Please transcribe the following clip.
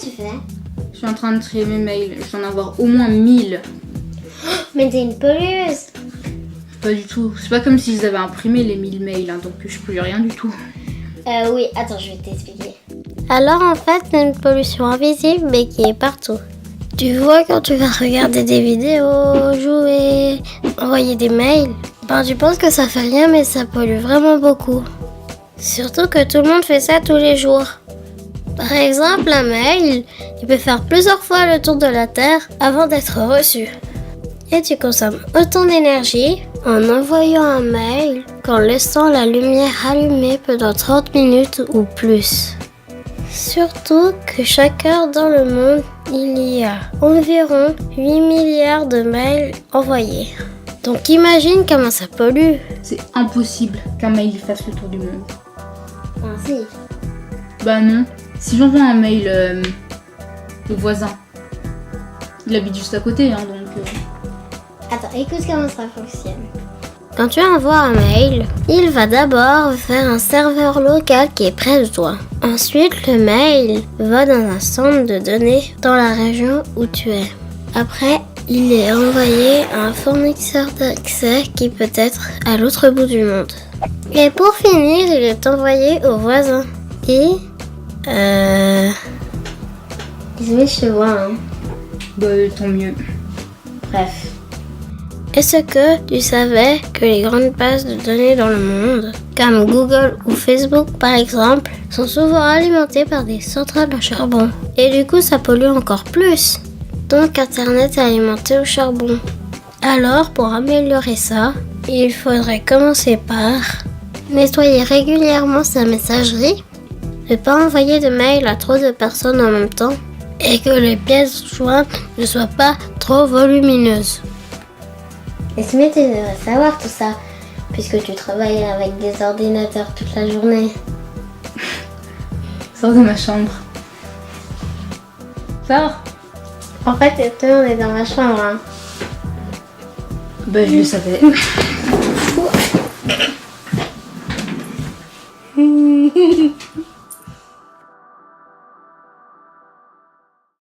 que tu fais? Je suis en train de trier mes mails. Je dois en avoir au moins 1000. Mais t'es une pollueuse. Pas du tout. C'est pas comme s'ils avaient imprimé les 1000 mails, hein, donc je pollue rien du tout. Oui, attends, je vais t'expliquer. Alors en fait, c'est une pollution invisible mais qui est partout. Tu vois, quand tu vas regarder des vidéos, jouer, envoyer des mails, tu penses que ça fait rien mais ça pollue vraiment beaucoup. Surtout que tout le monde fait ça tous les jours. Par exemple, un mail, il peut faire plusieurs fois le tour de la Terre avant d'être reçu. Et tu consommes autant d'énergie en envoyant un mail qu'en laissant la lumière allumée pendant 30 minutes ou plus. Surtout que chaque heure dans le monde, il y a environ 8 milliards de mails envoyés. Donc imagine comment ça pollue. C'est impossible qu'un mail fasse le tour du monde. Ah si. Bah non. Si j'envoie un mail au voisin, il habite juste à côté, hein, donc... Attends, écoute comment ça fonctionne. Quand tu envoies un mail, il va d'abord vers un serveur local qui est près de toi. Ensuite, le mail va dans un centre de données dans la région où tu es. Après, il est envoyé à un fournisseur d'accès qui peut être à l'autre bout du monde. Et pour finir, il est envoyé au voisin. Et... Désolée, je te vois, hein. Bah tant mieux. Bref. Est-ce que tu savais que les grandes bases de données dans le monde, comme Google ou Facebook par exemple, sont souvent alimentées par des centrales à charbon? Et du coup, ça pollue encore plus. Donc Internet est alimenté au charbon. Alors, pour améliorer ça, il faudrait commencer par nettoyer régulièrement sa messagerie, ne pas envoyer de mails à trop de personnes en même temps, et que les pièces jointes ne soient pas trop volumineuses. Et Smith, tu devrais savoir tout ça, puisque tu travailles avec des ordinateurs toute la journée. Sors de ma chambre. Sors. En fait, on est dans ma chambre. Hein. Bah je le savais.